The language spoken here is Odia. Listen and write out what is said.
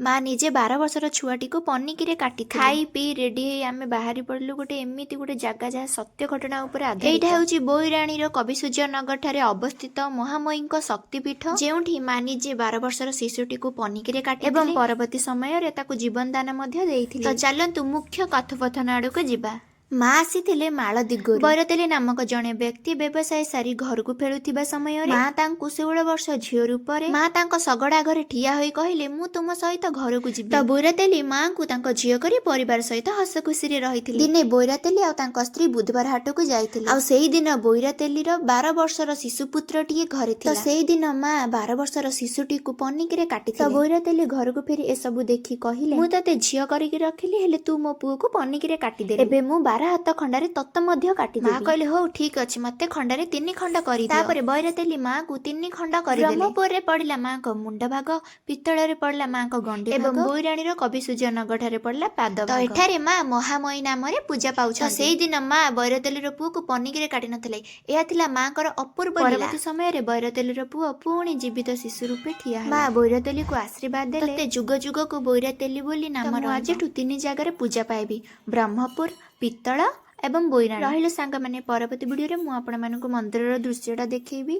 ମା ନିଜେ 12 ବର୍ଷର ଛୁଆଟିକୁ ପନିକିରେ କାଟି ଖାଇ ପିଇ ରେଡି ହେଇ ଆମେ ବାହାରି ପଡ଼ିଲୁ ଗୋଟେ ଏମିତି ଗୋଟେ ଜାଗା ଯାହା ସତ୍ୟ ଘଟଣା ଉପରେ ଆଧାରିତ। ଏଇଟା ହେଉଛି ବୋଇରାଣୀର କବିସୂର୍ଯ୍ୟନଗର ଠାରେ ଅବସ୍ଥିତ ମହାମୟୀଙ୍କ ଶକ୍ତିପୀଠ, ଯେଉଁଠି ମା ନିଜେ 12 ବର୍ଷର ଶିଶୁଟିକୁ ପନିକିରେ କାଟି ଏବଂ ପରବର୍ତ୍ତୀ ସମୟରେ ତାକୁ ଜୀବନ ଦାନ ମଧ୍ୟ ଦେଇଥିଲେ। ତ ଚାଲନ୍ତୁ ମୁଖ୍ୟ କଥୋପକଥନ ଆଡ଼କୁ ଯିବା। ମା ଆସିଥିଲେ ମାଳ ଦିଗରୁ। ବୈରତେଲି ନାମକ ଜଣେ ବ୍ୟକ୍ତି ବ୍ୟବସାୟ ସାରି ଘରକୁ ଫେରୁଥିବା ସମୟରେ ମା ତାଙ୍କୁ 16 ବର୍ଷ ଝିଅ ରୂପରେ ମା ତାଙ୍କ ଶଗଡ଼ ଆଗରେ ଠିଆ ହୋଇ କହିଲେ, ମୁଁ ତୁମ ସହିତ ଘରକୁ ଯିବି। ତ ବୈରତେଲି ମାଙ୍କୁ ତାଙ୍କ ଝିଅ କରି ପରିବାର ସହିତ ହସ ଖୁସିରେ ରହିଥିଲେ। ଦିନେ ବୈରତେଲି ଆଉ ତାଙ୍କ ସ୍ତ୍ରୀ ବୁଧବାର ହାଟକୁ ଯାଇଥିଲେ। ଆଉ ସେଇଦିନ ବୈରତେଲିର 12 ବର୍ଷର ଶିଶୁ ପୁତ୍ରଟିଏ ଘରେ ଥିଲା। ତ ସେଇଦିନ ମା 12 ବର୍ଷର ଶିଶୁଟିକୁ ପନିକିରେ କାଟିଥିଲେ। ତ ବୈରତେଲି ଘରକୁ ଫେରି ଏସବୁ ଦେଖି କହିଲେ, ମୁଁ ତତେ ଝିଅ କରିକି ରଖିଲି, ହେଲେ ତୁ ମୋ ପୁଅକୁ ପନିକିରେ କାଟିଦେଲୁ। ଏବେ ମୁଁ 12 ହାତ ଖଣ୍ଡାରେ ତତ ମଧ୍ୟ କାଟିଦେବି। ମା କହିଲେ, ହଉ ଠିକ ଅଛି, ମତେ ଖଣ୍ଡାରେ 3 ଖଣ୍ଡ କରିଦିଅ। ତାପରେ ବୈରତେଲି ମାକୁ 3 ଖଣ୍ଡ କରିଦେଲେ। ବ୍ରହ୍ମପୁରରେ ପଡିଲା ମାଙ୍କ ମୁଣ୍ଡ ଭାଗ, ପିତ୍ତଳରେ ପଡିଲା ମାଙ୍କ ଗଣ୍ଡି ଭାଗ ଏବଂ ବୋଇରାଣୀର କବିସୂର୍ଯ୍ୟନଗର ଠାରେ ପଡିଲା ପାଦ ଭାଗ। ତ ଏଠାରେ ମା ମହାମୟୀ ନାମରେ ପୂଜା ପାଉଛନ୍ତି। ସେଇଦିନ ମା ବୈରତେଲିର ପୁଅକୁ ପନିକିରେ କାଟି ନଥିଲେ। ଏହା ଥିଲା ମାଙ୍କର ଅପୂର୍ବ ଲୀଳା। ପରବର୍ତ୍ତୀ ସମୟରେ ବୈରତେଲିର ପୁଅ ପୁଣି ଜୀବିତ ଶିଶୁ ରୂପେ ଠିଆ ହେଲା। ମା ବୈରତେଲିକୁ ଆଶୀର୍ବାଦ ଦେଲେ, ତତେ ଯୁଗ ଯୁଗକୁ ବୈରତେଲି ବୋଲି ନାମ ରହିବ। ମୁଁ ଆଜିଠୁ 3 ଜାଗାରେ ପୂଜା ପାଇବି, ବ୍ରହ୍ମପୁର, ପିତ୍ତଳ ଏବଂ ବୋଇରାଣୀ। ରହିଲେ ସାଙ୍ଗମାନେ, ପରବର୍ତ୍ତୀ ଭିଡ଼ିଓରେ ମୁଁ ଆପଣମାନଙ୍କୁ ମନ୍ଦିରର ଦୃଶ୍ୟଟା ଦେଖେଇବି।